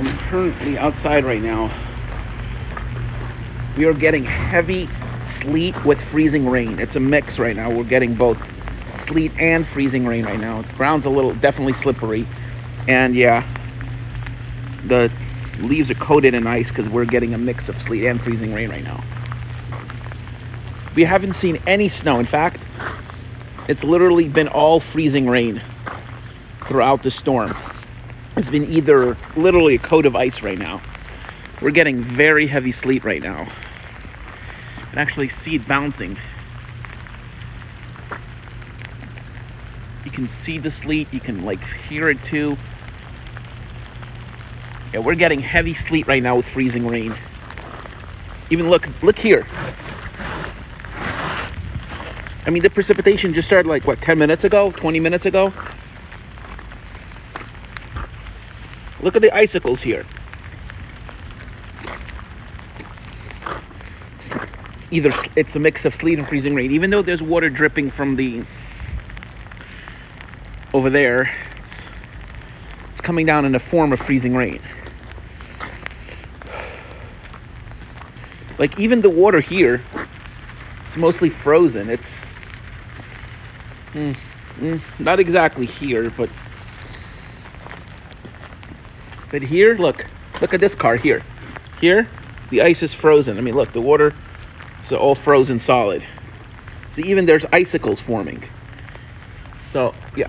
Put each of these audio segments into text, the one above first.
I'm currently outside right now. We are getting heavy sleet with freezing rain. It's a mix right now. We're getting both sleet and freezing rain right now. The ground's definitely slippery. And yeah, the leaves are coated in ice because we're getting a mix of sleet and freezing rain right now. We haven't seen any snow. In fact, it's literally been all freezing rain throughout the storm. It's been either literally a coat of ice right now. We're getting very heavy sleet right now. You can actually see it bouncing. You can see the sleet. You can hear it too. Yeah, we're getting heavy sleet right now with freezing rain. Even look here. I mean, the precipitation just started 10 minutes ago, 20 minutes ago. Look at the icicles here. It's a mix of sleet and freezing rain. Even though there's water dripping from over there, it's coming down in the form of freezing rain. Even the water here, it's mostly frozen. It's not exactly here, but here, look at this car here. Here, the ice is frozen. I mean, look, the water is all frozen solid. So even there's icicles forming. So yeah,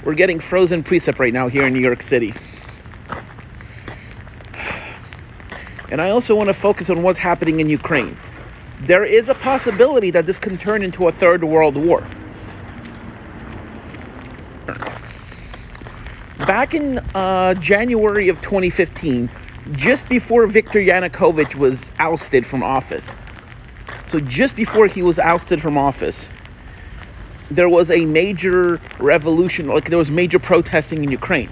we're getting frozen precip right now here in New York City. And I also want to focus on what's happening in Ukraine. There is a possibility that this can turn into a third world war. Back in January of 2015, just before Viktor Yanukovych was ousted from office, so just before he was ousted from office, there was a major revolution, there was major protesting in Ukraine.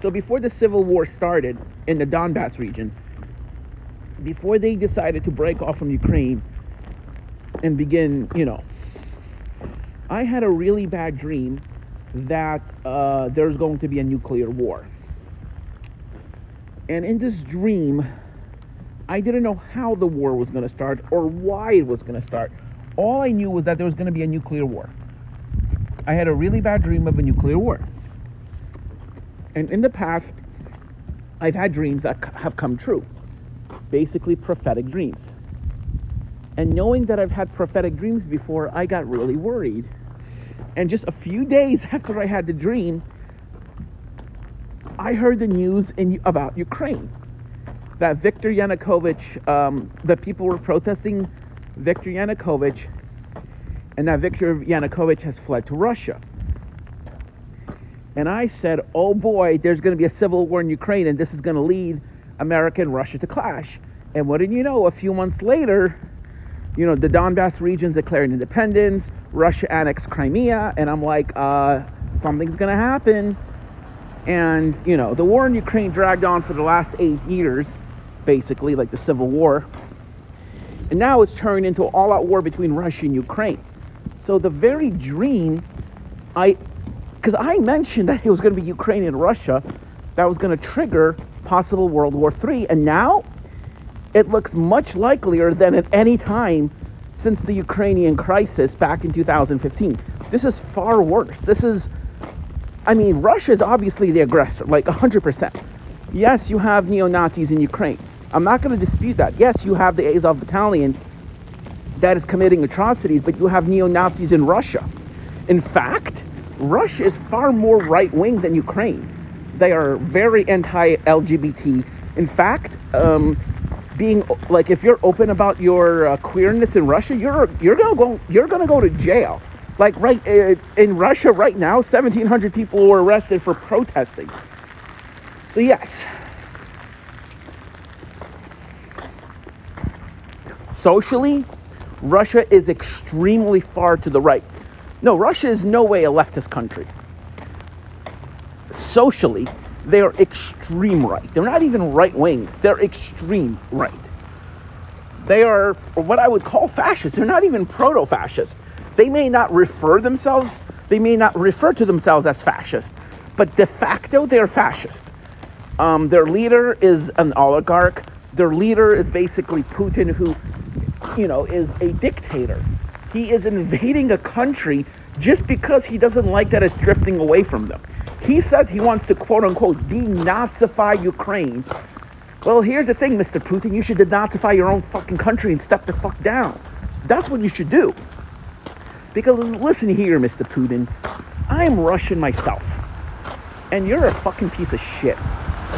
So before the civil war started in the Donbass region, before they decided to break off from Ukraine and begin, I had a really bad dream that there's going to be a nuclear war. And in this dream, I didn't know how the war was going to start or why it was going to start. All I knew was that there was going to be a nuclear war. I had a really bad dream of a nuclear war. And in the past, I've had dreams that have come true. Basically, prophetic dreams. And knowing that I've had prophetic dreams before, I got really worried. And just a few days after I had the dream, I heard the news about Ukraine. That Viktor Yanukovych, that people were protesting Viktor Yanukovych, and that Viktor Yanukovych has fled to Russia. And I said, oh boy, there's going to be a civil war in Ukraine, and this is going to lead America and Russia to clash. And what did you know? A few months later, the Donbass region's declaring independence, Russia annexed Crimea, and I'm like, something's going to happen. And, the war in Ukraine dragged on for the last 8 years, basically, the Civil War. And now it's turned into an all-out war between Russia and Ukraine. So the very dream, because I mentioned that it was going to be Ukraine and Russia that was going to trigger possible World War III. And now it looks much likelier than at any time since the Ukrainian crisis back in 2015. This is far worse. Russia is obviously the aggressor, 100%. Yes, you have neo-Nazis in Ukraine. I'm not going to dispute that. Yes, you have the Azov battalion that is committing atrocities, but you have neo-Nazis in Russia. In fact, Russia is far more right-wing than Ukraine. They are very anti-LGBT. In fact, if you're open about your queerness in Russia, you're gonna go to jail. In Russia right now, 1,700 people were arrested for protesting. So yes, socially, Russia is extremely far to the right. No, Russia is no way a leftist country. Socially, they are extreme right. They're not even right wing. They're extreme right. They are what I would call fascist. They're not even proto-fascist. They may not refer themselves, They may not refer to themselves as fascist, but de facto they're fascist. Their leader is an oligarch. Their leader is basically Putin, who, is a dictator. He is invading a country just because he doesn't like that it's drifting away from them. He says he wants to, quote unquote, denazify Ukraine. Well, here's the thing, Mr. Putin. You should denazify your own fucking country and step the fuck down. That's what you should do. Because listen here, Mr. Putin. I am Russian myself. And you're a fucking piece of shit.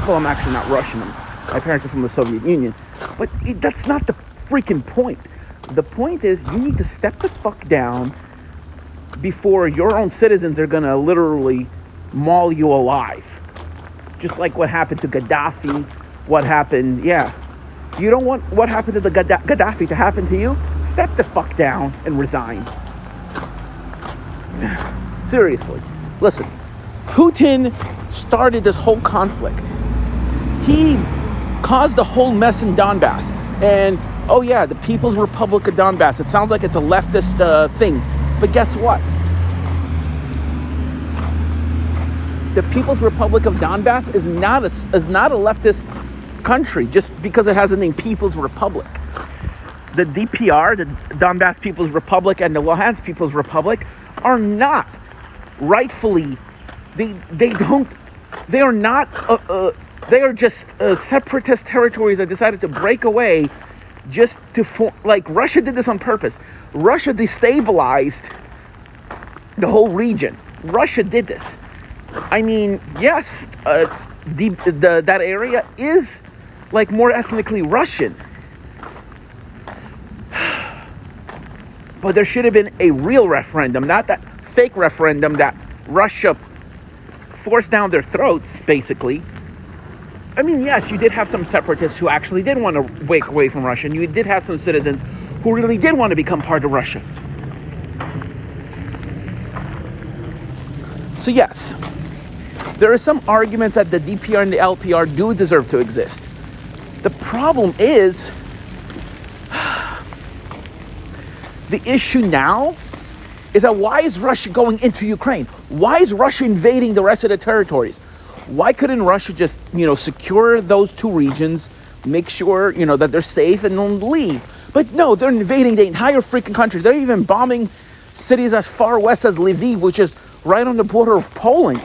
Well, I'm actually not Russian. My parents are from the Soviet Union. But that's not the freaking point. The point is you need to step the fuck down before your own citizens are going to literally maul you alive. Just like what happened to Gaddafi. What happened, You don't want what happened to the Gaddafi to happen to you? Step the fuck down and resign. Seriously. Listen. Putin started this whole conflict. He caused the whole mess in Donbass. And, the People's Republic of Donbass. It sounds like it's a leftist thing. But guess what? The People's Republic of Donbass is not a leftist country just because it has the name People's Republic. The DPR, the Donbass People's Republic, and the Luhansk People's Republic are not rightfully. They are just separatist territories that decided to break away just to form. Like Russia did this on purpose. Russia destabilized the whole region. Russia did this. I mean, yes, that area is like more ethnically Russian. But there should have been a real referendum, not that fake referendum that Russia forced down their throats, basically. I mean, yes, you did have some separatists who actually did want to break away from Russia, and you did have some citizens who really did want to become part of Russia. So yes, there are some arguments that the DPR and the LPR do deserve to exist. The problem is, the issue now is that why is Russia going into Ukraine? Why is Russia invading the rest of the territories? Why couldn't Russia just, secure those two regions, make sure, that they're safe and don't leave? But no, they're invading the entire freaking country. They're even bombing cities as far west as Lviv, which is right on the border of Poland.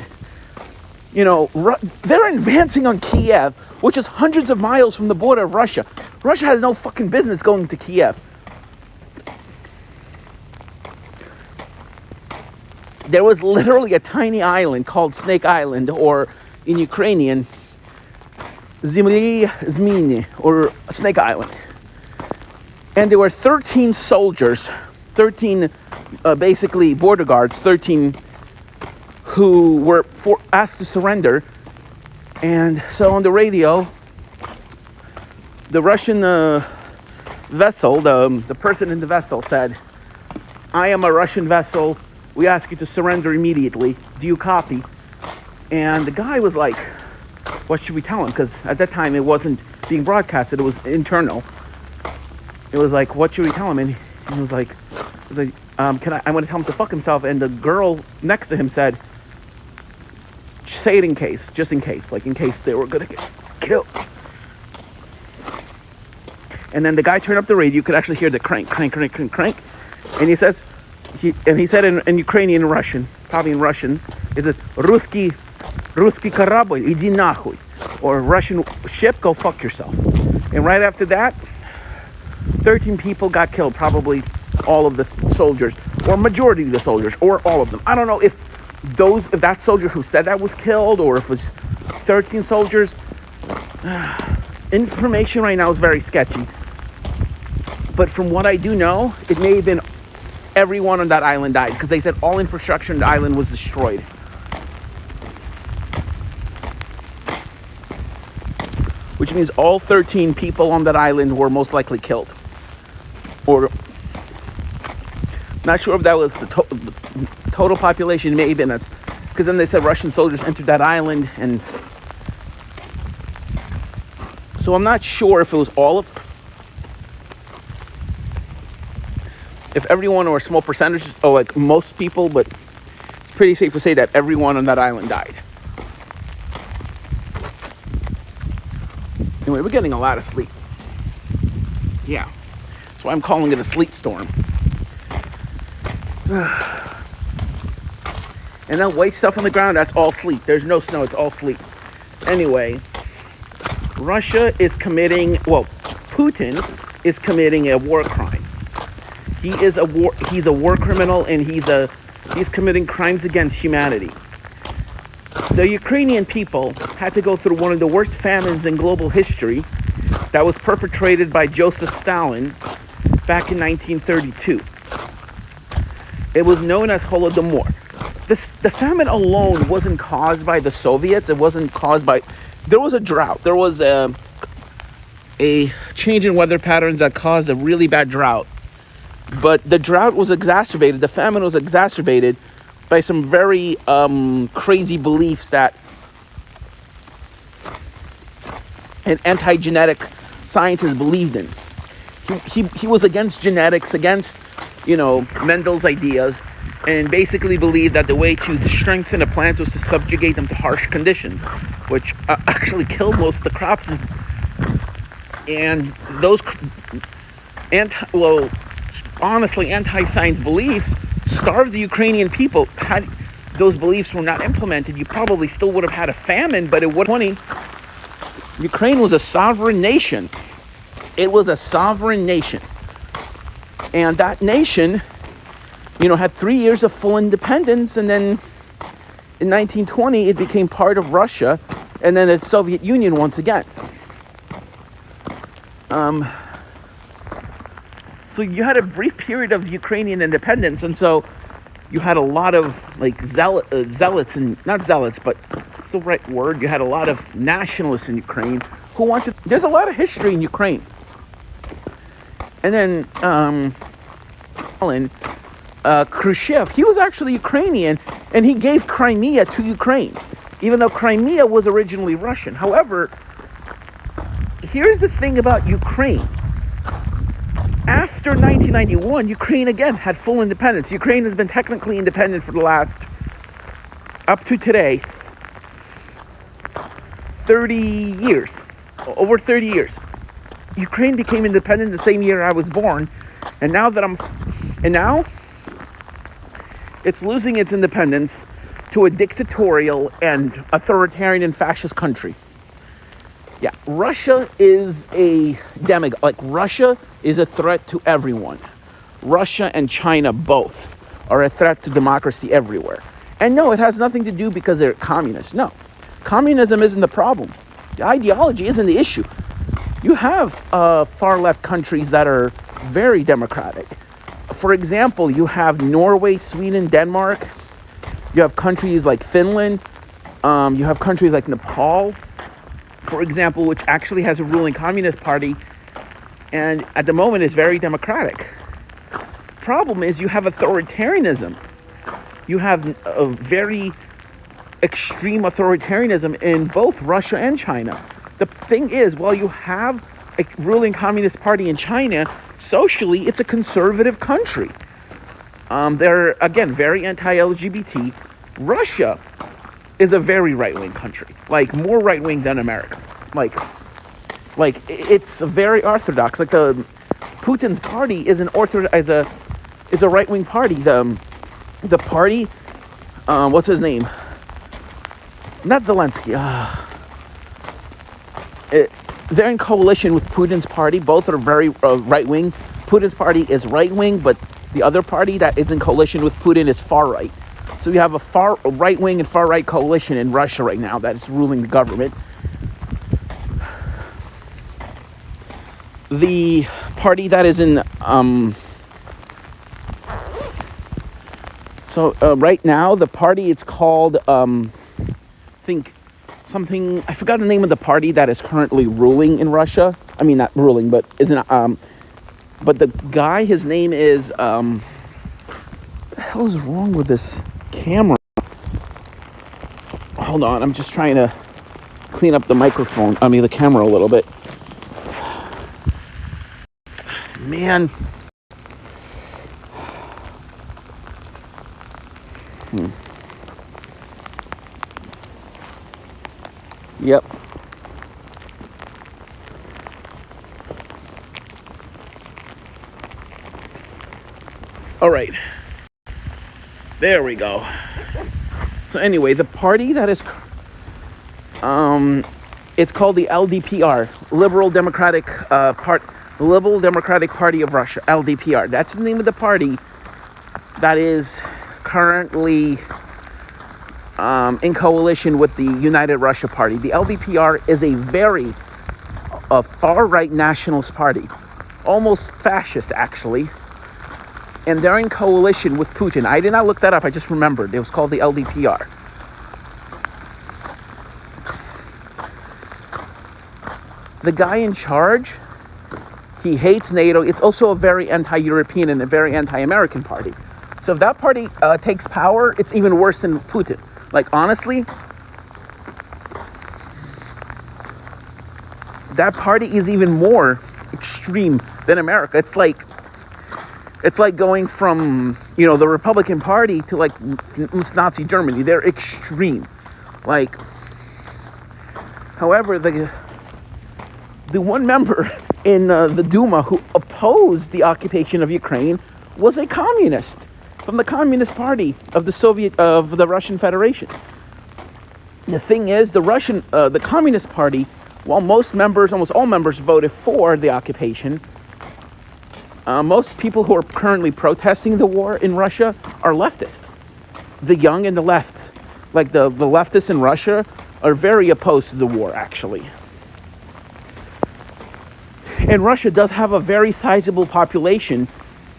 They're advancing on Kiev, which is hundreds of miles from the border of Russia. Russia has no fucking business going to Kiev. There was literally a tiny island called Snake Island, or in Ukrainian, Zmini, or Snake Island. And there were 13 soldiers, 13 basically border guards, 13 who were asked to surrender. And so on the radio, the Russian vessel, the person in the vessel said, "I am a Russian vessel. We ask you to surrender immediately. Do you copy?" And the guy was like, what should we tell him? Because at that time it wasn't being broadcasted, it was internal. It was like, what should we tell him? And he was like, I'm going to tell him to fuck himself. And the girl next to him said, say it in case, just in case, like in case they were going to get killed. And then the guy turned up the radio. You could actually hear the crank, crank, crank, crank, crank. And he says, he said in Ukrainian and Russian, probably in Russian, is it Ruski kорабль, иди нахуй, or Russian ship, go fuck yourself. And right after that, 13 people got killed, probably all of the soldiers, or majority of the soldiers, or all of them. I don't know if that soldier who said that was killed, or if it was 13 soldiers. Information right now is very sketchy. But from what I do know, it may have been everyone on that island died, because they said all infrastructure on the island was destroyed. Which means all 13 people on that island were most likely killed. Or, not sure if that was the total population, may have been us. Because then they said Russian soldiers entered that island, and so I'm not sure if it was if everyone, or a small percentage, or like most people, but pretty safe to say that everyone on that island died. Anyway, we're getting a lot of sleet. Yeah, that's why I'm calling it a sleet storm. And that white stuff on the ground, that's all sleet. There's no snow, it's all sleet. Anyway, Russia is committing, Putin is committing a war crime. He's a war criminal, and he's committing crimes against humanity. The Ukrainian people had to go through one of the worst famines in global history that was perpetrated by Joseph Stalin back in 1932. It was known as Holodomor. The famine alone wasn't caused by the Soviets. It wasn't caused by... There was a drought. There was a change in weather patterns that caused a really bad drought. But the drought was exacerbated. The famine was exacerbated by some very crazy beliefs that an anti-genetic scientist believed in. He was against genetics, against, Mendel's ideas, and basically believed that the way to strengthen the plants was to subjugate them to harsh conditions, which actually killed most of the crops. And those anti-science beliefs starved the Ukrainian people. Had those beliefs were not implemented, you probably still would have had a famine, but it would. Ukraine was a sovereign nation. It was a sovereign nation. And that nation, had 3 years of full independence, and then in 1920 it became part of Russia, and then the Soviet Union once again. So you had a brief period of Ukrainian independence, and so you had a lot of zealots, and not zealots, but it's the right word. You had a lot of nationalists in Ukraine who wanted. There's a lot of history in Ukraine. And then Khrushchev, he was actually Ukrainian, and he gave Crimea to Ukraine, even though Crimea was originally Russian. However, here's the thing about Ukraine. After 1991, Ukraine again had full independence. Ukraine has been technically independent for the last, up to today, 30 years. Over 30 years. Ukraine became independent the same year I was born, and now it's losing its independence to a dictatorial and authoritarian and fascist country. Yeah, Russia is a demigod. Russia is a threat to everyone. Russia and China both are a threat to democracy everywhere. And no, it has nothing to do because they're communists. No, communism isn't the problem. The ideology isn't the issue. You have far-left countries that are very democratic. For example, you have Norway, Sweden, Denmark. You have countries like Finland. You have countries like Nepal, for example, which actually has a ruling communist party, and at the moment is very democratic. Problem is, you have authoritarianism. You have a very extreme authoritarianism in both Russia and China. The thing is, while you have a ruling communist party in China, socially, it's a conservative country. They're, again, very anti-LGBT. Russia is a very right-wing country, more right-wing than America. It's very orthodox. The Putin's party is a right-wing party. The party, what's his name? Not Zelensky. They're in coalition with Putin's party. Both are very right-wing. Putin's party is right-wing, but the other party that is in coalition with Putin is far-right. So you have a far right-wing and far-right coalition in Russia right now that is ruling the government. The party that is in... right now, the party, it's called... I forgot the name of the party that is currently ruling in Russia. I mean, not ruling, but isn't... but the guy, his name is... what the hell is wrong with this camera? Hold on, I'm just trying to clean up the the camera a little bit. Man. Yep. All right. There we go. So anyway, the party that is, it's called the LDPR, Liberal Democratic Party of Russia, LDPR. That's the name of the party that is currently in coalition with the United Russia Party. The LDPR is a very far-right nationalist party, almost fascist actually, and they're in coalition with Putin. I did not look that up, I just remembered. It was called the LDPR. The guy in charge, he hates NATO. It's also a very anti-European and a very anti-American party. So if that party takes power, it's even worse than Putin. Like, honestly, that party is even more extreme than America. It's like going from, the Republican Party to like Nazi Germany. They're extreme. Like, however, the one member in the Duma who opposed the occupation of Ukraine was a communist from the Communist Party of the Russian Federation. The thing is, the Communist Party, while almost all members voted for the occupation, most people who are currently protesting the war in Russia are leftists. The young and the left, like the leftists in Russia, are very opposed to the war, actually. And Russia does have a very sizable population,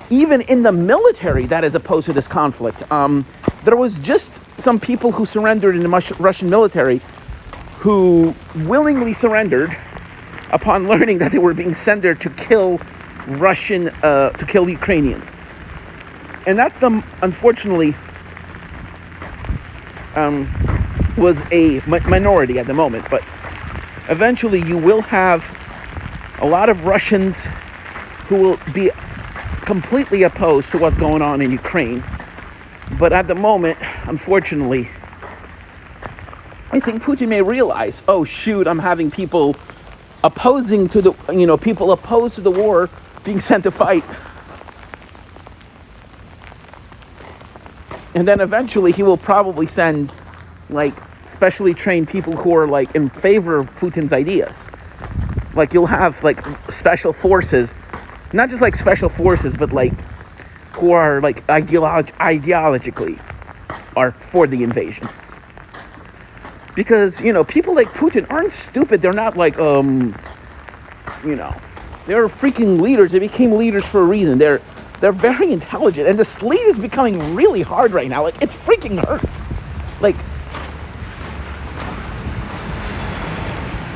even in the military, that is opposed to this conflict. There was just some people who surrendered in the Russian military who willingly surrendered upon learning that they were being sent there to kill Ukrainians. And that's unfortunately was a minority at the moment, but eventually you will have a lot of Russians who will be completely opposed to what's going on in Ukraine. But at the moment, unfortunately, I think Putin may realize, oh shoot, I'm having people opposing to the, people opposed to the war being sent to fight. And then eventually he will probably send like specially trained people who are like in favor of Putin's ideas. Like you'll have like special forces, not just like special forces, but like who are like ideologically are for the invasion. Because, people like Putin aren't stupid. They're not like, they're freaking leaders. They became leaders for a reason. They're very intelligent. And the Sleet is becoming really hard right now. Like, it freaking hurts.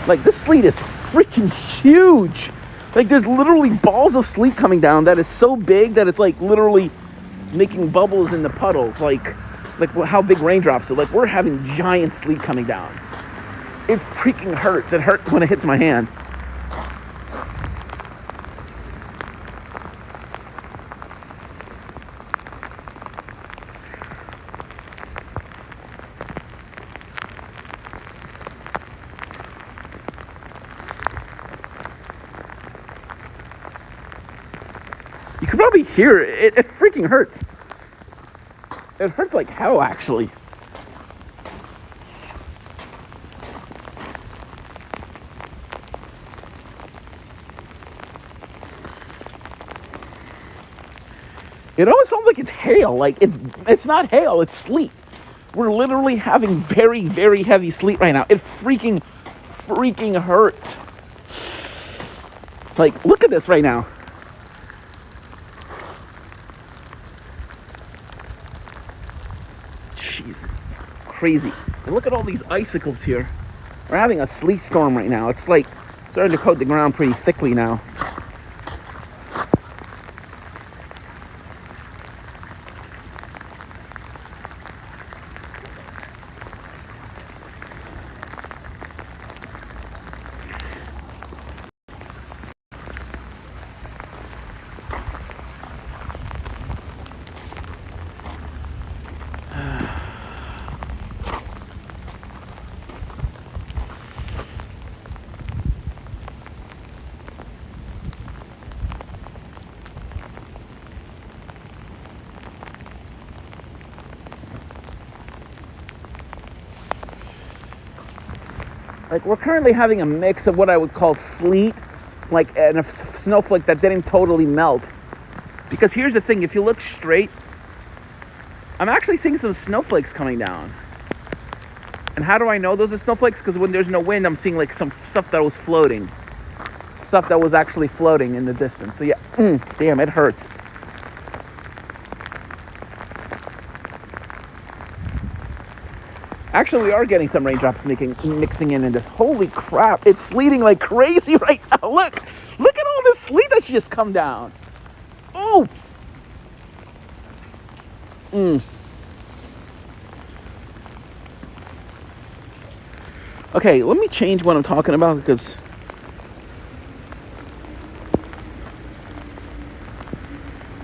Like this Sleet is freaking huge. Like, there's literally balls of sleet coming down that is so big that it's like literally making bubbles in the puddles. Like how big raindrops are. Like, we're having giant sleet coming down. It freaking hurts. It hurts when it hits my hand. You can probably hear it. It freaking hurts. It hurts like hell, actually. It almost sounds like it's hail. Like, it's not hail, it's sleet. We're literally having very, very heavy sleet right now. It freaking hurts. Like, look at this right now. Jesus, crazy. And look at all these icicles here. We're having a sleet storm right now. It's like starting to coat the ground pretty thickly now. Like, we're currently having a mix of what I would call sleet, like, and a snowflake that didn't totally melt. Because here's the thing, if you look straight, I'm actually seeing some snowflakes coming down. And how do I know those are snowflakes? Because when there's no wind, I'm seeing like some stuff that was floating. Stuff that was actually floating in the distance. So yeah, damn, it hurts. Actually, we are getting some raindrops mixing in this. Holy crap, it's sleeting like crazy right now. Look at all this sleet that's just come down. Oh! Okay, let me change what I'm talking about because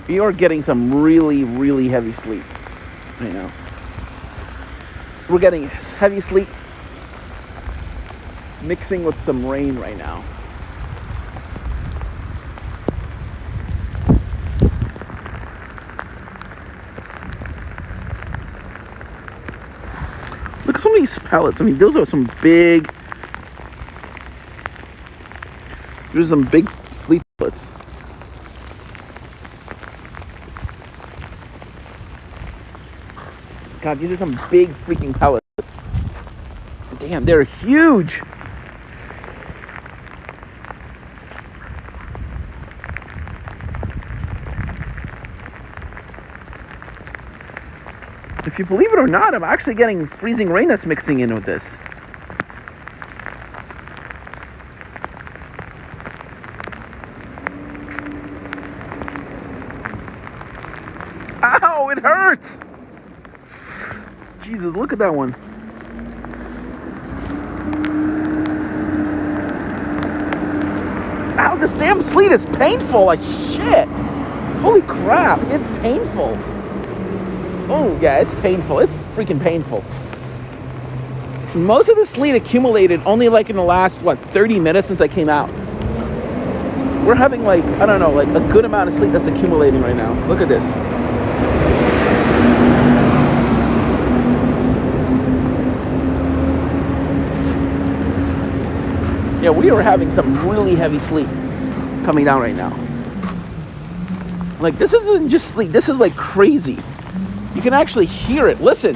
we are getting some really, really heavy sleet right now. We're getting heavy sleet mixing with some rain right now. Look at some of these pellets. I mean, those are some big... There's some big sleet pellets. God, these are some big freaking pellets. Damn, they're huge. If you believe it or not, I'm actually getting freezing rain that's mixing in with this. Ow, it hurts! Jesus, look at that one. Ow, this damn sleet is painful like shit. Holy crap, it's painful. Oh, yeah, it's painful. It's freaking painful. Most of the sleet accumulated only like in the last, 30 minutes since I came out. We're having like, I don't know, like a good amount of sleet that's accumulating right now. Look at this. Yeah, we are having some really heavy sleet coming down right now. Like, this isn't just sleet. This is like crazy. You can actually hear it. Listen.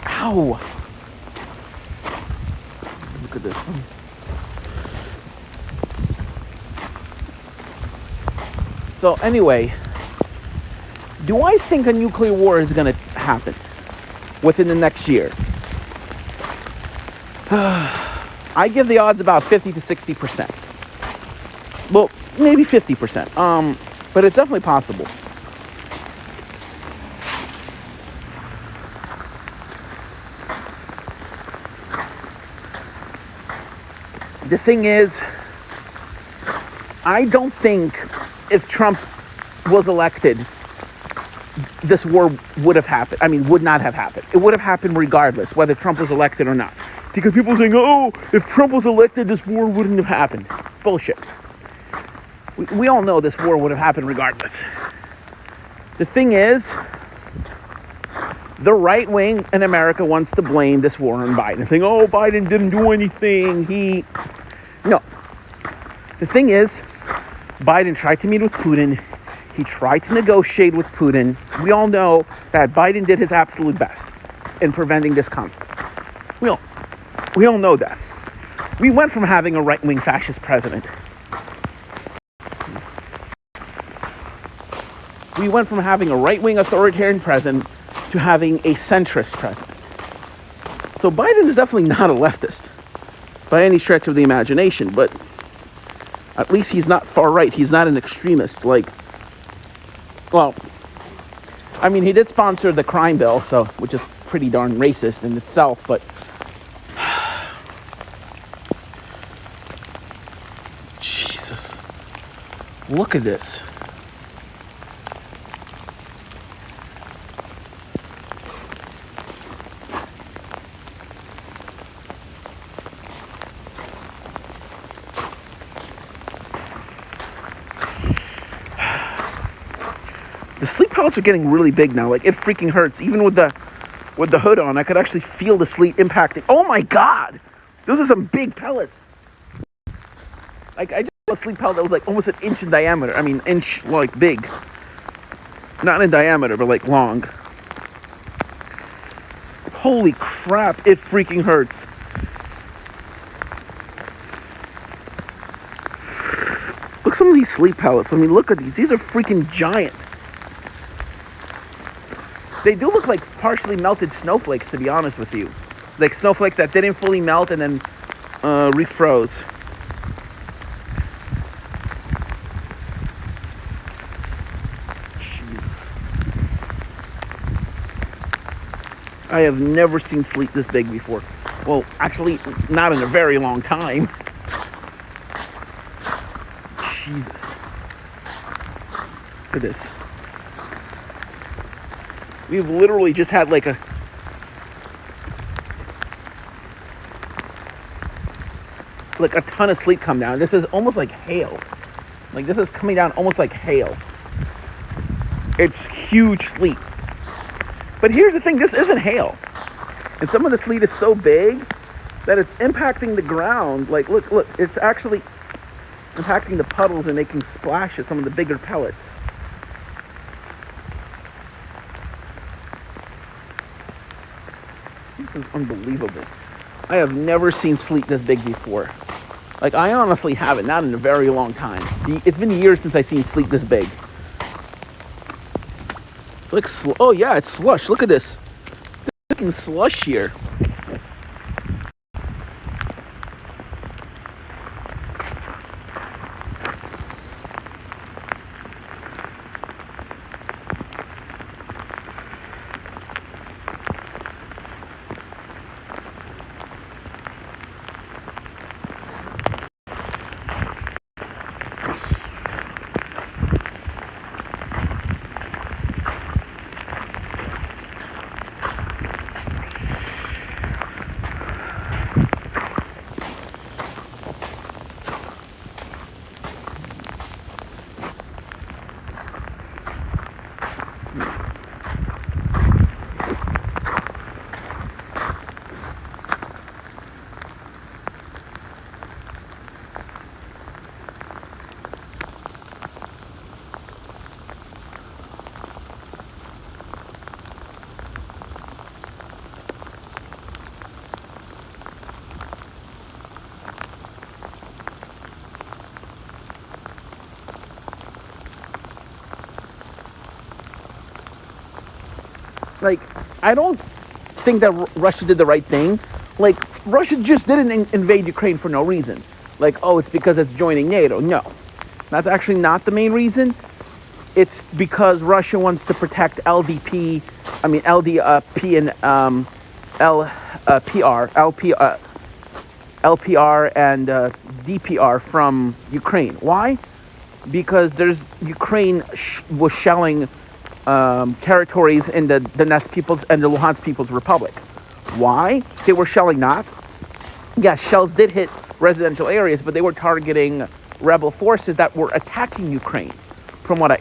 Ow. Look at this one. So anyway, do I think a nuclear war is going to happen within the next year? I give the odds about 50 to 60%. Well, maybe 50%. But it's definitely possible. The thing is, I don't think if Trump was elected, this war would have happened. I mean, would not have happened. It would have happened regardless, whether Trump was elected or not. Because people are saying, oh, if Trump was elected, this war wouldn't have happened. Bullshit. We all know this war would have happened regardless. The thing is, the right wing in America wants to blame this war on Biden. Saying, oh, Biden didn't do anything. No. The thing is, Biden tried to meet with Putin. He tried to negotiate with Putin. We all know that Biden did his absolute best in preventing this conflict. We all know that. We went from having a right-wing fascist president. We went from having a right-wing authoritarian president to having a centrist president. So Biden is definitely not a leftist by any stretch of the imagination, but at least he's not far right. He's not an extremist. Well, I mean, he did sponsor the crime bill, which is pretty darn racist in itself, but Jesus, look at this. The sleet pellets are getting really big now. Like, it freaking hurts. Even with the hood on, I could actually feel the sleet impacting. Oh my God! Those are some big pellets. Like, I just saw a sleet pellet that was like almost an inch in diameter. I mean, inch, like, big. Not in diameter, but like long. Holy crap, it freaking hurts. Look at some of these sleet pellets. I mean, look at these. These are freaking giant. They do look like partially melted snowflakes, to be honest with you. Like snowflakes that didn't fully melt and then refroze. Jesus. I have never seen sleet this big before. Well, actually, not in a very long time. Jesus. Look at this. We've literally just had like a ton of sleet come down. This is almost like hail. Like, this is coming down almost like hail. It's huge sleet. But here's the thing, this isn't hail. And some of the sleet is so big that it's impacting the ground. Like, look, it's actually impacting the puddles and making splashes, some of the bigger pellets. This is unbelievable. I have never seen sleet this big before. Like, I honestly haven't, not in a very long time. It's been years since I've seen sleet this big. It's like, oh yeah, it's slush. Look at this. There's freaking slush here. Like, I don't think that Russia did the right thing. Like, Russia just didn't invade Ukraine for no reason. Like, oh, it's because it's joining NATO. No, that's actually not the main reason. It's because Russia wants to protect LDP, I mean LDP and LPR and DPR from Ukraine. Why? Because Ukraine was shelling territories in the Donetsk People's and the Luhansk People's Republic. Why? They were shelling not. Yes, shells did hit residential areas, but they were targeting rebel forces that were attacking Ukraine. From what I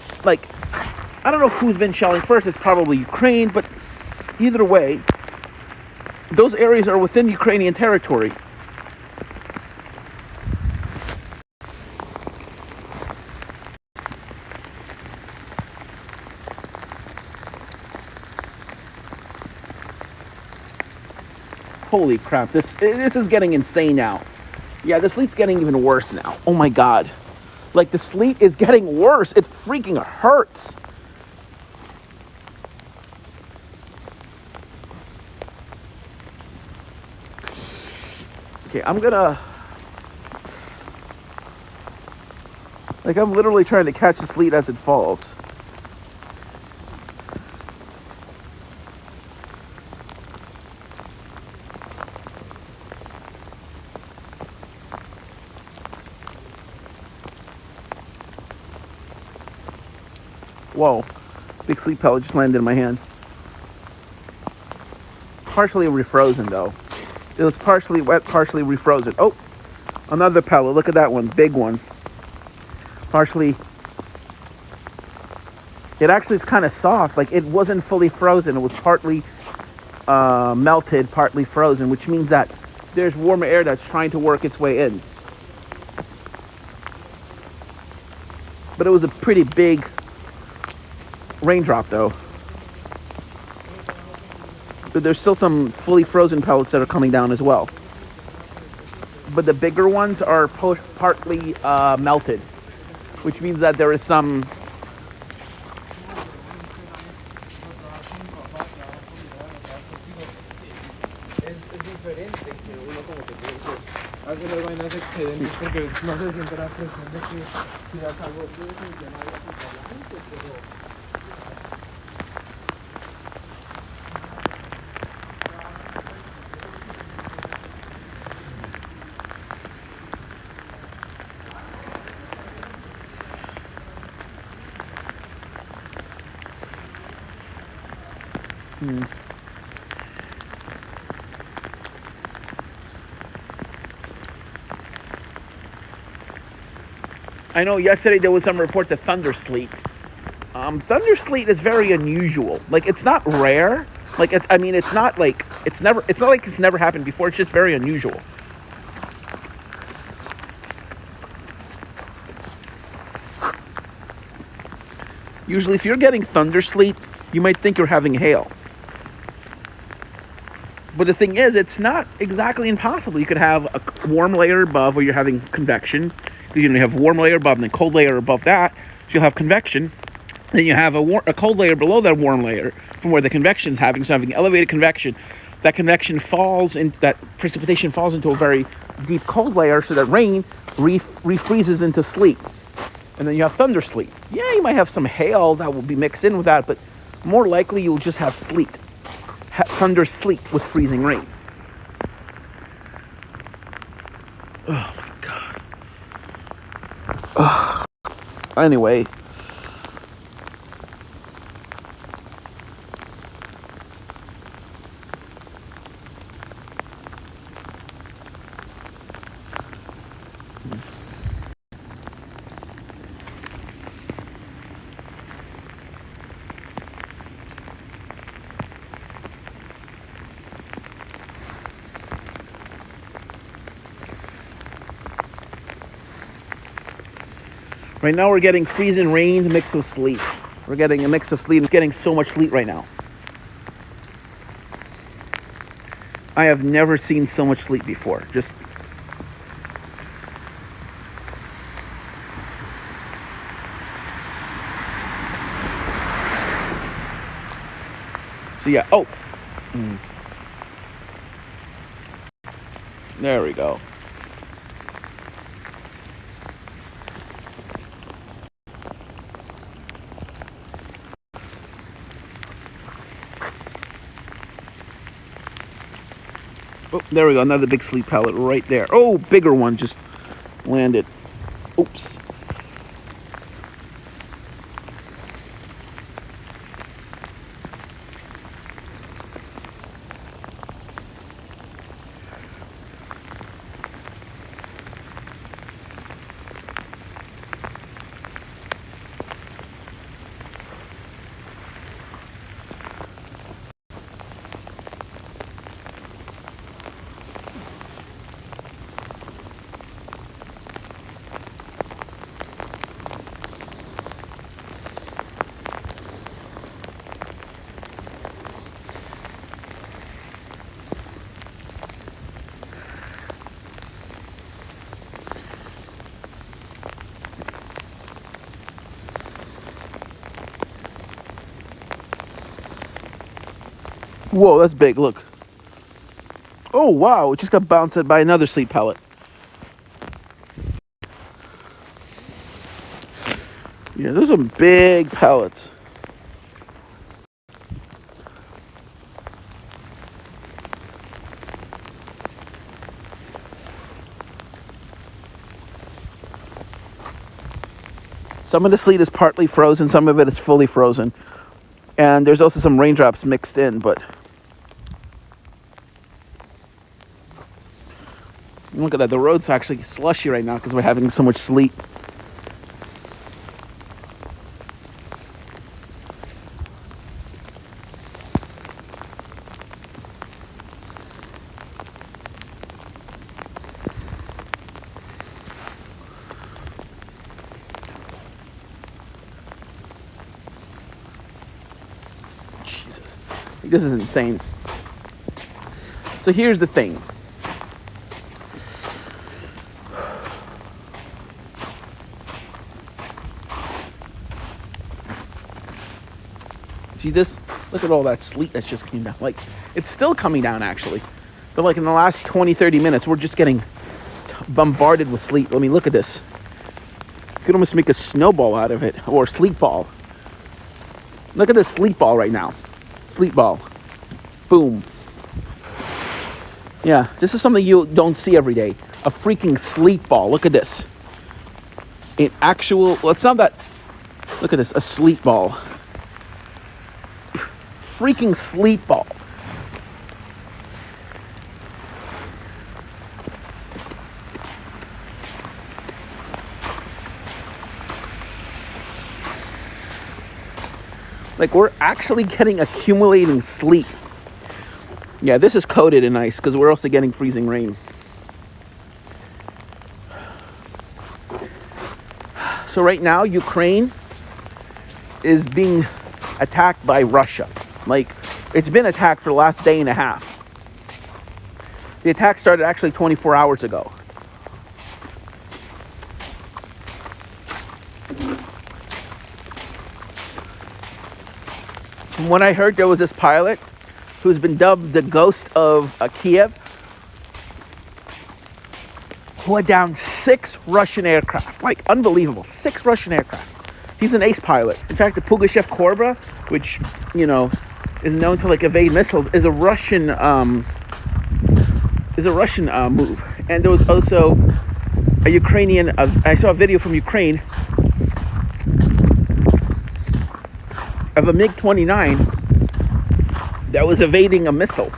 don't know who's been shelling first. It's probably Ukraine, but either way, those areas are within Ukrainian territory. Holy crap, this is getting insane now. Yeah, the sleet's getting even worse now. Oh my God. Like, the sleet is getting worse. It freaking hurts. Okay, I'm literally trying to catch the sleet as it falls. Whoa, big sleet pellet just landed in my hand. Partially refrozen though. It was partially wet, partially refrozen. Oh, another pellet. Look at that one, big one. Partially It actually is kind of soft. Like it wasn't fully frozen. It was partly melted, partly frozen, which means that there's warmer air that's trying to work its way in. But it was a pretty big raindrop though. But there's still some fully frozen pellets that are coming down as well. But the bigger ones are partly melted, which means that there is some algunas vainas excedentes porque no se siente la presión de que si das algo de eso ya no hay que culpar a la gente, pero I know yesterday there was some report of thunder sleet. Thunder sleet is very unusual. Like it's not rare. Like it's not like it's not like it's never happened before. It's just very unusual. Usually if you're getting thunder sleet, you might think you're having hail. But the thing is, it's not exactly impossible. You could have a warm layer above where you're having convection. You have warm layer above and then cold layer above that. So you'll have convection. Then you have a cold layer below that warm layer from where the convection is happening. So having elevated convection, that convection falls in, that precipitation falls into a very deep cold layer, so that rain refreezes into sleet. And then you have thunder sleet. Yeah, you might have some hail that will be mixed in with that, but more likely you'll just have sleet. Thunder sleet with freezing rain. Oh my god. Anyway. Right now we're getting freezing rain mixed with sleet. We're getting a mix of sleet. It's getting so much sleet right now. I have never seen so much sleet before. Just so yeah. Oh, there we go. Oh, there we go. Another big sleet pellet right there. Oh, bigger one just landed. Oops. Whoa, that's big. Look. Oh, wow. It just got bounced by another sleet pellet. Yeah, those are big pellets. Some of the sleet is partly frozen, some of it is fully frozen. And there's also some raindrops mixed in, but look at that. The road's actually slushy right now because we're having so much sleet. This is insane. So here's the thing. See this? Look at all that sleet that just came down. Like, it's still coming down, actually. But, like, in the last 20, 30 minutes, we're just getting bombarded with sleet. I mean, look at this. You could almost make a snowball out of it, or a sleet ball. Look at this sleet ball right now. Sleet ball. Boom. Yeah, this is something you don't see every day. A freaking sleet ball. Look at this. An actual, well, it's not that, look at this, a sleet ball. Freaking sleet ball. Like, we're actually getting accumulating sleet. Yeah, this is coated in ice because we're also getting freezing rain. So right now, Ukraine is being attacked by Russia. Like, it's been attacked for the last day and a half. The attack started actually 24 hours ago. From what I heard, there was this pilot who's been dubbed the ghost of Kiev, who had down 6 Russian aircraft. Like, unbelievable. 6 Russian aircraft. He's an ace pilot. In fact, the Pugashev Korba, which, you know, is known to like evade missiles, is a Russian move. And there was also a Ukrainian. I saw a video from Ukraine of a MiG-29 that was evading a missile,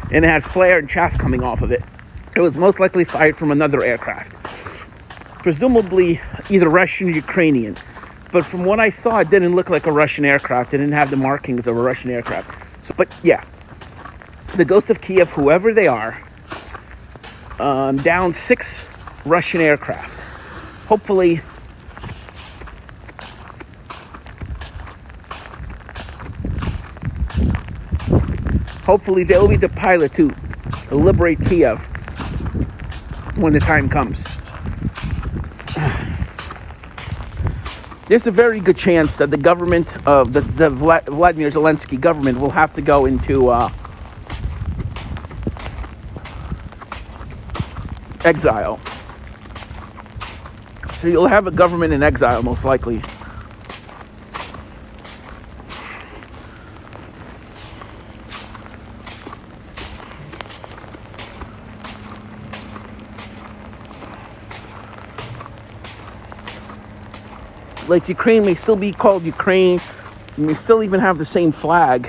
and it had flare and chaff coming off of it. It was most likely fired from another aircraft, presumably either Russian or Ukrainian. But from what I saw, it didn't look like a Russian aircraft. It didn't have the markings of a Russian aircraft. So, but yeah, the ghost of Kiev, whoever they are, down 6 Russian aircraft. Hopefully, they'll be the pilot to liberate Kiev when the time comes. There's a very good chance that the government of the Vladimir Zelensky government will have to go into exile. So you'll have a government in exile, most likely. Like, Ukraine may still be called Ukraine, you may still even have the same flag,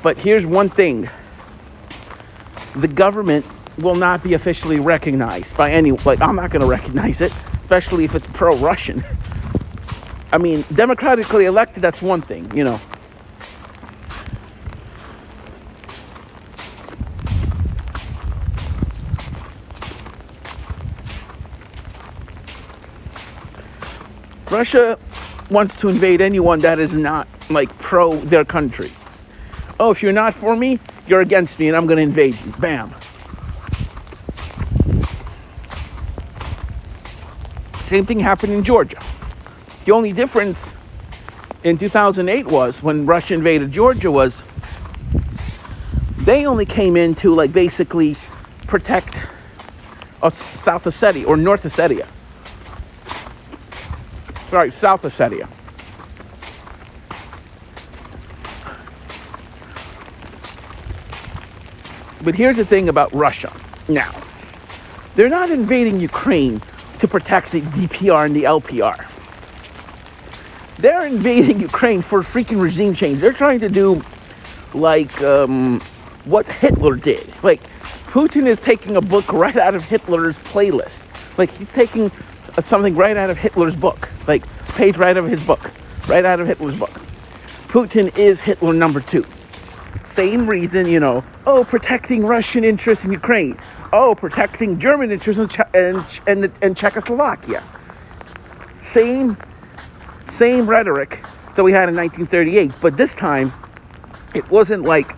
but here's one thing: the government will not be officially recognized by anyone. Like, I'm not going to recognize it, especially if it's pro-Russian. I mean, democratically elected, that's one thing, you know. Russia wants to invade anyone that is not, like, pro their country. Oh, if you're not for me, you're against me, and I'm going to invade you. Bam. Same thing happened in Georgia. The only difference in 2008 was, when Russia invaded Georgia, was they only came in to, like, basically protect South Ossetia, or North Ossetia. Sorry, South Ossetia. But here's the thing about Russia. Now, they're not invading Ukraine to protect the DPR and the LPR. They're invading Ukraine for freaking regime change. They're trying to do, like, what Hitler did. Like, Putin is taking a book right out of Hitler's playlist. Like, he's taking something right out of Hitler's book. Like, page right out of his book. Right out of Hitler's book. Putin is Hitler number 2. Same reason, you know, oh, protecting Russian interests in Ukraine. Oh, protecting German interests in Czechoslovakia. Same rhetoric that we had in 1938. But this time, It wasn't like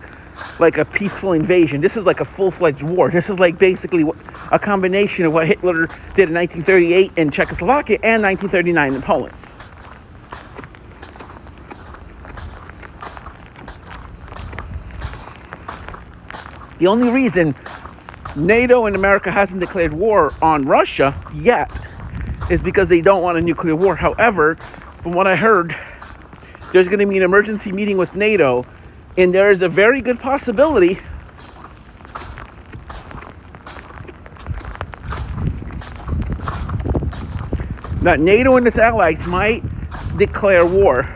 a peaceful invasion. This is like a full-fledged war. This is like basically a combination of what Hitler did in 1938 in Czechoslovakia and 1939 in Poland. The only reason NATO and America hasn't declared war on Russia yet is because they don't want a nuclear war. However, from what I heard, there's going to be an emergency meeting with NATO, and there is a very good possibility that NATO and its allies might declare war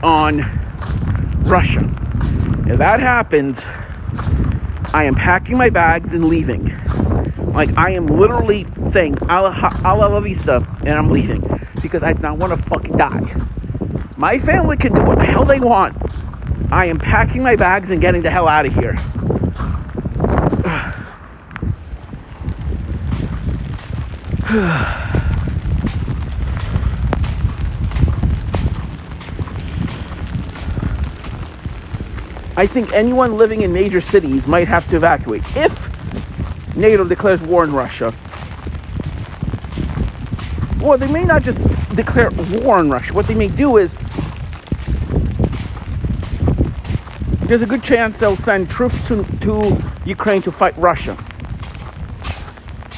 on Russia. If that happens, I am packing my bags and leaving. Like, I am literally saying, a la vista, and I'm leaving. Because I don't want to fucking die. My family can do what the hell they want. I am packing my bags and getting the hell out of here. I think anyone living in major cities might have to evacuate if NATO declares war on Russia. Well, they may not just declare war on Russia. What they may do is, there's a good chance they'll send troops to Ukraine to fight Russia.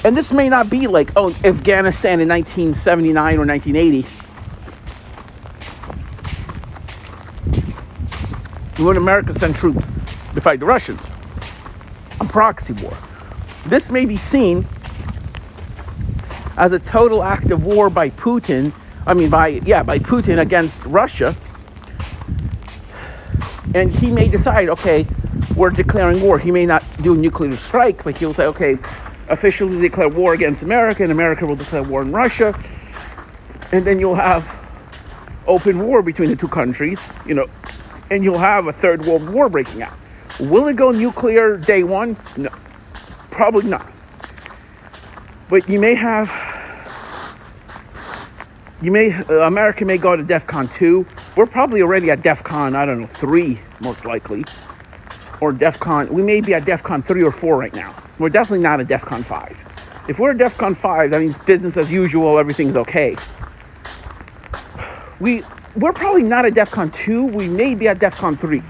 And this may not be like, Afghanistan in 1979 or 1980. When America sent troops to fight the Russians. A proxy war. This may be seen as a total act of war by Putin. By Putin against Russia. And he may decide, okay, we're declaring war. He may not do a nuclear strike, but he'll say, okay, officially declare war against America, and America will declare war on Russia. And then you'll have open war between the two countries, and you'll have a third world war breaking out. Will it go nuclear day one? No, probably not. But America may go to DEFCON 2. We're probably already at DEFCON, 3, most likely. Or we may be at DEFCON 3 or 4 right now. We're definitely not at DEFCON 5. If we're at DEFCON 5, that means business as usual, everything's okay. We're probably not at DEFCON 2. We may be at DEFCON 3.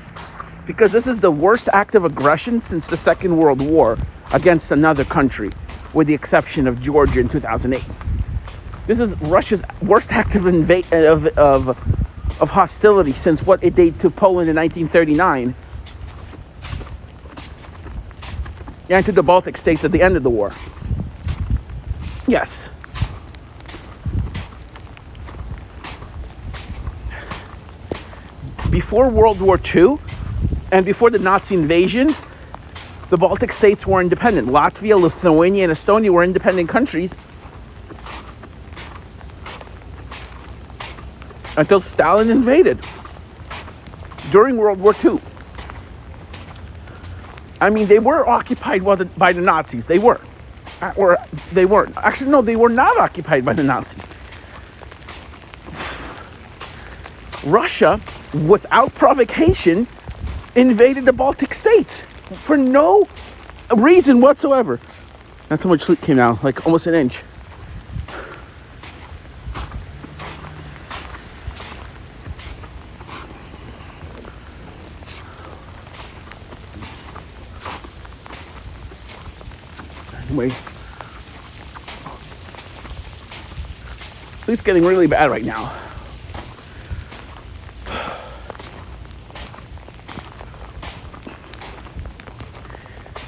Because this is the worst act of aggression since the Second World War against another country, with the exception of Georgia in 2008. This is Russia's worst act of hostility since what it did to Poland in 1939 and to the Baltic states at the end of the war. Yes. Before World War II and before the Nazi invasion, the Baltic states were independent. Latvia, Lithuania, and Estonia were independent countries until Stalin invaded during World War II. They were occupied by the Nazis. They were. Or they weren't. Actually, no, they were not occupied by the Nazis. Russia, without provocation, invaded the Baltic states for no reason whatsoever. That's how much sleet came out, like almost an inch. Anyway, it's getting really bad right now.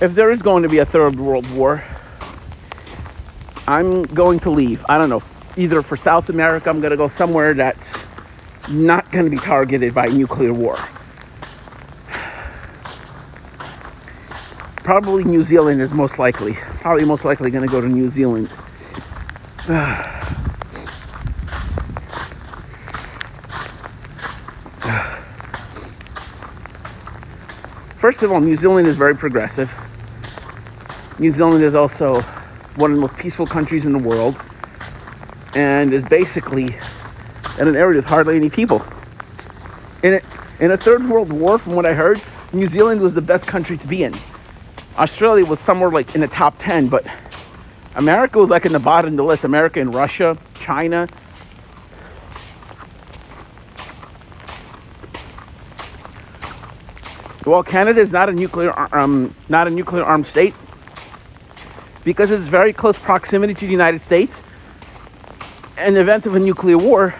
If there is going to be a third world war, I'm going to leave. I don't know, either for South America, I'm going to go somewhere that's not going to be targeted by nuclear war. Probably New Zealand is most likely. Probably most likely going to go to New Zealand. First of all, New Zealand is very progressive. New Zealand is also one of the most peaceful countries in the world and is basically in an area with hardly any people. In a third world war, from what I heard, New Zealand was the best country to be in. Australia was somewhere like in the top 10, but America was like in the bottom of the list. America and Russia, China. Well, Canada is not a nuclear armed state because it's very close proximity to the United States. In the event of a nuclear war,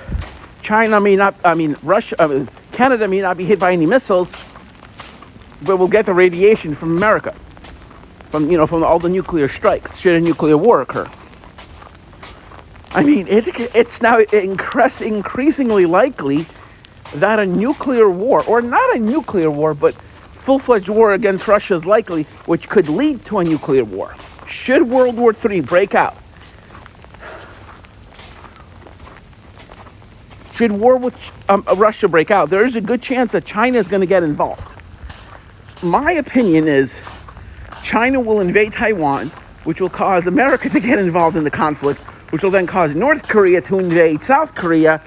Canada may not be hit by any missiles, but will get the radiation from America, from all the nuclear strikes should a nuclear war occur. I mean, it's now increasingly likely that a nuclear war, or not a nuclear war, but full-fledged war against Russia is likely, which could lead to a nuclear war. Should World War III break out, should war with Russia break out, there is a good chance that China is going to get involved. My opinion is China will invade Taiwan, which will cause America to get involved in the conflict, which will then cause North Korea to invade South Korea.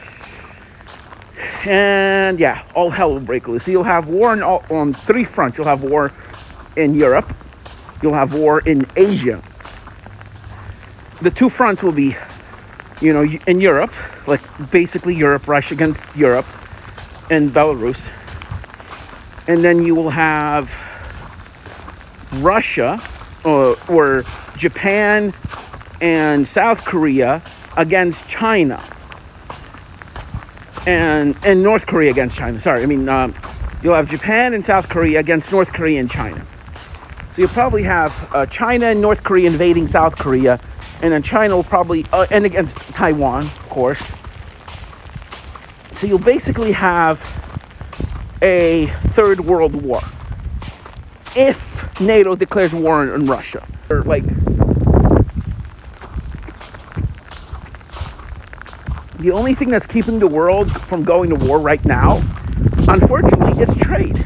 And yeah, all hell will break loose. So you'll have war on three fronts. You'll have war in Europe. You'll have war in Asia. The two fronts will be, in Europe, like basically Europe, Russia against Europe and Belarus. And then you will have Russia or Japan and South Korea against China. And North Korea against China. You'll have Japan and South Korea against North Korea and China. So you'll probably have China and North Korea invading South Korea, and then China will probably, and against Taiwan, of course. So you'll basically have a third world war if NATO declares war on Russia. Or the only thing that's keeping the world from going to war right now, unfortunately, is trade.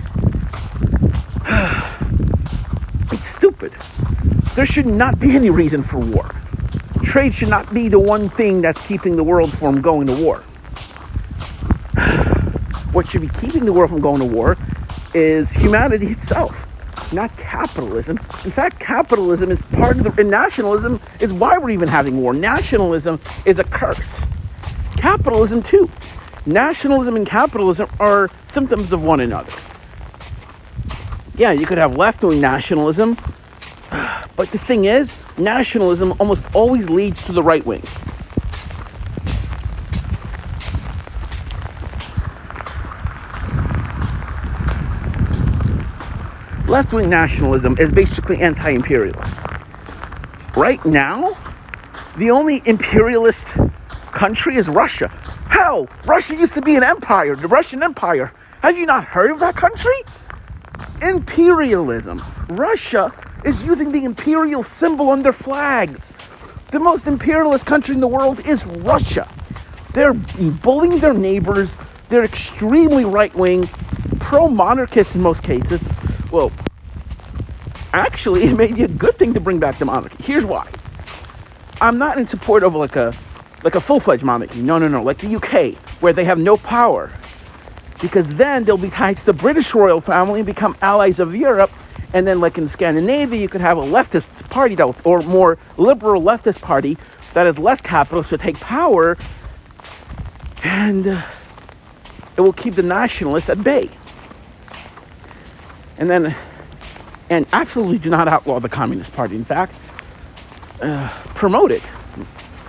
It's stupid. There should not be any reason for war. Trade should not be the one thing that's keeping the world from going to war. What should be keeping the world from going to war is humanity itself, not capitalism. In fact, capitalism is part of and nationalism is why we're even having war. Nationalism is a curse. Capitalism too. Nationalism and capitalism are symptoms of one another. Yeah, you could have left-wing nationalism, but the thing is, nationalism almost always leads to the right wing. Left-wing nationalism is basically anti-imperialist. Right now, the only imperialist country is Russia. Hell, Russia used to be an empire, the Russian Empire. Have you not heard of that country? Imperialism. Russia is using the imperial symbol on their flags. The most imperialist country in the world is Russia. They're bullying their neighbors. They're extremely right-wing, pro-monarchist in most cases. Well, actually, it may be a good thing to bring back the monarchy. Here's why. I'm not in support of like a full-fledged monarchy. No. Like the UK, where they have no power. Because then they'll be tied to the British royal family and become allies of Europe. And then like in Scandinavia, you could have a leftist party or more liberal leftist party that is less capitalist to take power. And it will keep the nationalists at bay. And absolutely do not outlaw the Communist Party. In fact, promote it, in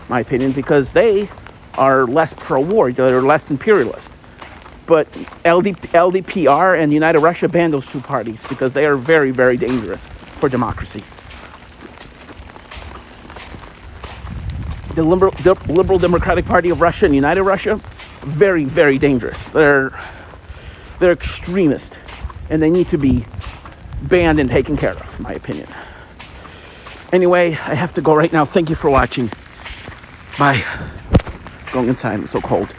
my opinion, because they are less pro-war, they're less imperialist. But LDPR and United Russia ban those two parties because they are very, very dangerous for democracy. The Liberal Democratic Party of Russia and United Russia, very, very dangerous. They're extremist, and they need to be banned and taken care of, in my opinion. Anyway, I have to go right now. Thank you for watching. Bye. Going inside, it's so cold.